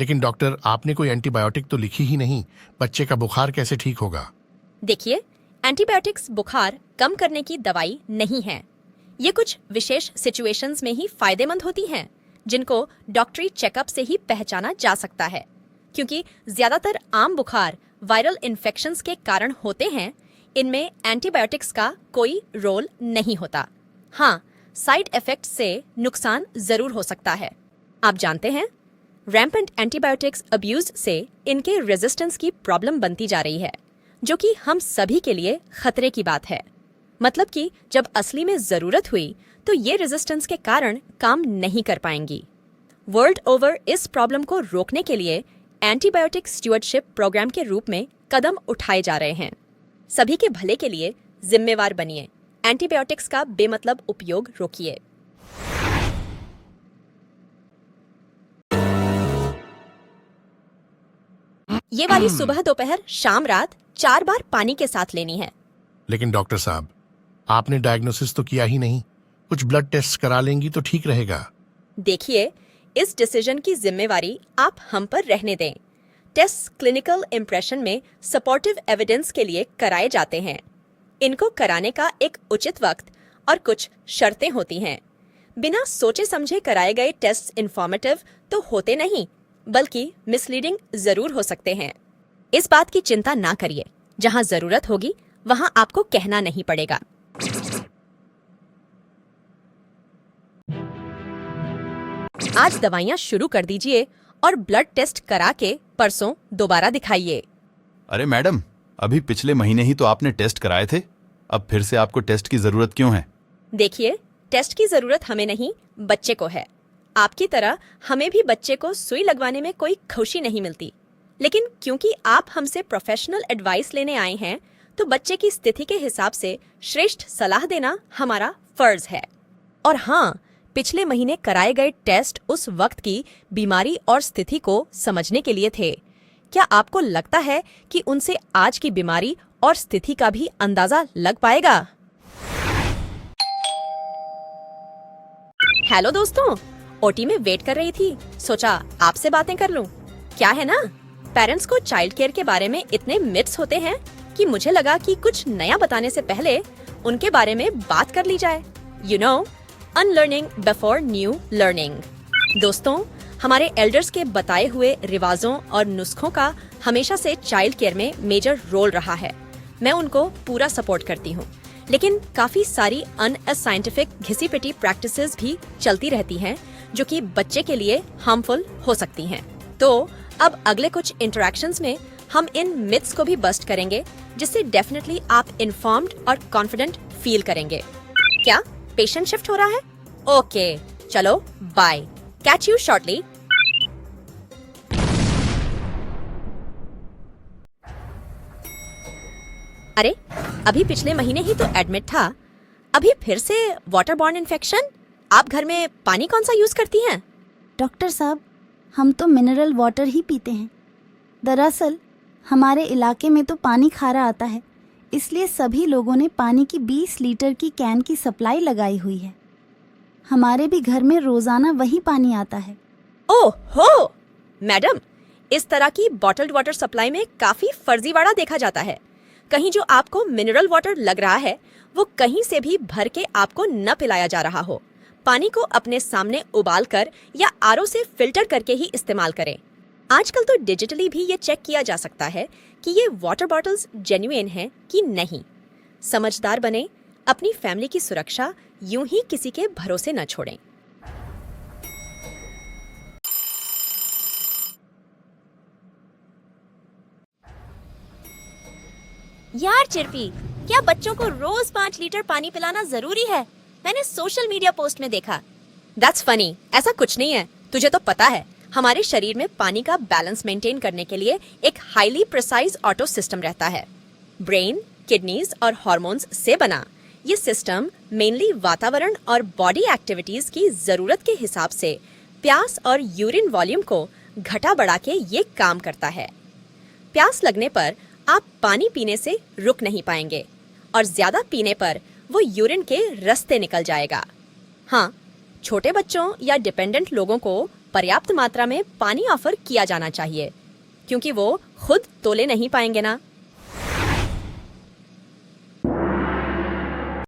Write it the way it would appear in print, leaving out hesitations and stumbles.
लेकिन डॉक्टर, आपने कोई एंटीबायोटिक तो लिखी ही नहीं। बच्चे का बुखार कैसे ठीक होगा? देखिए, एंटीबायोटिक्स बुखार कम करने की दवाई नहीं है। ये कुछ विशेष सिचुएशंस में ही फायदेमंद होती हैं, जिनको डॉक्टरी चेकअप से ही पहचाना जा सकता है। क्योंकि ज्यादातर आम बुखार वायरल इन्फेक्शंस के कारण होते हैं, इनमें एंटीबायोटिक्स का कोई रोल नहीं होता। हाँ, साइड इफेक्ट से नुकसान जरूर हो सकता है। आप जानते हैं, रैम्पेंट एंटीबायोटिक्स अब्यूज से इनके रेजिस्टेंस की प्रॉब्लम बनती जा रही है, जो कि हम सभी के लिए खतरे की बात है। मतलब कि जब असली में जरूरत हुई तो ये रेजिस्टेंस के कारण काम नहीं कर पाएंगी। वर्ल्ड ओवर इस प्रॉब्लम को रोकने के लिए एंटीबायोटिक स्टुअर्डशिप प्रोग्राम के रूप में कदम उठाए जा रहे हैं। सभी के भले के लिए जिम्मेवार बनिए, एंटीबायोटिक्स का बेमतलब उपयोग रोकिए। ये वाली सुबह दोपहर शाम रात 4 बार पानी के साथ लेनी है। लेकिन डॉक्टर साहब, आपने डायग्नोसिस तो किया ही नहीं। कुछ ब्लड टेस्ट करा लेंगी तो ठीक रहेगा। देखिए, इस डिसीजन की जिम्मेवारी आप हम पर रहने दें। टेस्ट क्लिनिकल इम्प्रेशन में सपोर्टिव एविडेंस के लिए कराए जाते हैं। इनको कराने का एक उचित वक्त और कुछ शर्तें होती हैं। बिना सोचे समझे कराए गए टेस्ट इंफॉर्मेटिव तो होते नहीं, बल्कि मिसलीडिंग जरूर हो सकते हैं। इस बात की चिंता ना करिए, जहां जरूरत होगी वहां आपको कहना नहीं पड़ेगा। आज दवाइयां शुरू कर दीजिए और ब्लड टेस्ट करा के परसों दोबारा दिखाइए। अरे मैडम, अभी पिछले महीने ही तो आपने टेस्ट कराए थे, अब फिर से आपको टेस्ट की जरूरत क्यों है? देखिए, टेस्ट की जरूरत हमें नहीं, बच्चे को है। आपकी तरह हमें भी बच्चे को सुई लगवाने में कोई खुशी नहीं मिलती, लेकिन क्योंकि आप हमसे प्रोफेशनल एडवाइस लेने आए हैं, तो बच्चे की स्थिति के हिसाब से श्रेष्ठ सलाह देना हमारा फर्ज है। और हाँ, पिछले महीने कराए गए टेस्ट उस वक्त की बीमारी और स्थिति को समझने के लिए थे। क्या आपको लगता है कि उनसे आज की बीमारी और स्थिति का भी अंदाजा लग पाएगा? हेलो दोस्तों, ओटी में वेट कर रही थी, सोचा आपसे बातें कर लूं। क्या है ना, पेरेंट्स को चाइल्ड केयर के बारे में इतने मिथ्स होते हैं कि मुझे लगा कि कुछ नया बताने से पहले उनके बारे में बात कर ली जाए। You know, unlearning before new learning. दोस्तों, हमारे एल्डर्स के बताए हुए रिवाजों और नुस्खों का हमेशा से चाइल्ड केयर में मेजर रोल रहा है। मैं उनको पूरा सपोर्ट करती हूँ, लेकिन काफी सारी अनसाइंटिफिक घिसी पिटी प्रैक्टिसेस भी चलती रहती हैं, जो कि बच्चे के लिए हार्मफुल हो सकती हैं। तो अब अगले कुछ इंटरेक्शंस में हम इन मिथ्स को भी बस्ट करेंगे, जिससे डेफिनेटली आप इन्फॉर्म्ड और कॉन्फिडेंट फील करेंगे। क्या पेशेंट शिफ्ट हो रहा है? ओके, चलो बाय, कैच यू शॉर्टली। अरे, अभी पिछले महीने ही तो एडमिट था, अभी फिर से वाटर बॉर्न इन्फेक्शन। आप घर में पानी कौन सा यूज करती हैं? डॉक्टर साहब, हम तो मिनरल वाटर ही पीते हैं। दरअसल हमारे इलाके में तो पानी खारा आता है, इसलिए सभी लोगों ने पानी की 20 लीटर की कैन की सप्लाई लगाई हुई है। हमारे भी घर में रोजाना वही पानी आता है। ओह हो मैडम, इस तरह की बॉटल्ड वाटर सप्लाई में काफी फर्जीवाड़ा देखा जाता है। कहीं जो आपको मिनरल वाटर लग रहा है, वो कहीं से भी भर के आपको न पिलाया जा रहा हो। पानी को अपने सामने उबाल कर या आरओ से फिल्टर करके ही इस्तेमाल करें। आजकल तो डिजिटली भी ये चेक किया जा सकता है कि ये वाटर बॉटल्स जेन्युइन हैं कि नहीं। समझदार बने, अपनी फैमिली की सुरक्षा यूं ही किसी के भरोसे न छोड़ें। यार चिरपी, क्या बच्चों को रोज 5 लीटर पानी पिलाना जरूरी है? मैंने सोशल मीडिया पोस्ट में देखा। दैट्स फनी, ऐसा कुछ नहीं है। तुझे तो पता है, हमारे शरीर में पानी का बैलेंस मेंटेन करने के लिए एक हाईली प्रिसाइज ऑटो सिस्टम रहता है। ब्रेन, किडनीज और हॉर्मोन्स से बना ये सिस्टम मेनली वातावरण और बॉडी एक्टिविटीज की जरूरत के हिसाब से प्यास और यूरिन वॉल्यूम को घटा बढ़ा के ये काम करता है। प्यास लगने पर आप पानी पीने से रुक नहीं पाएंगे और ज्यादा पीने पर वो यूरिन के रास्ते निकल जाएगा। हाँ, छोटे बच्चों या डिपेंडेंट लोगों को पर्याप्त मात्रा में पानी ऑफर किया जाना चाहिए, क्योंकि वो खुद तोले नहीं पाएंगे ना।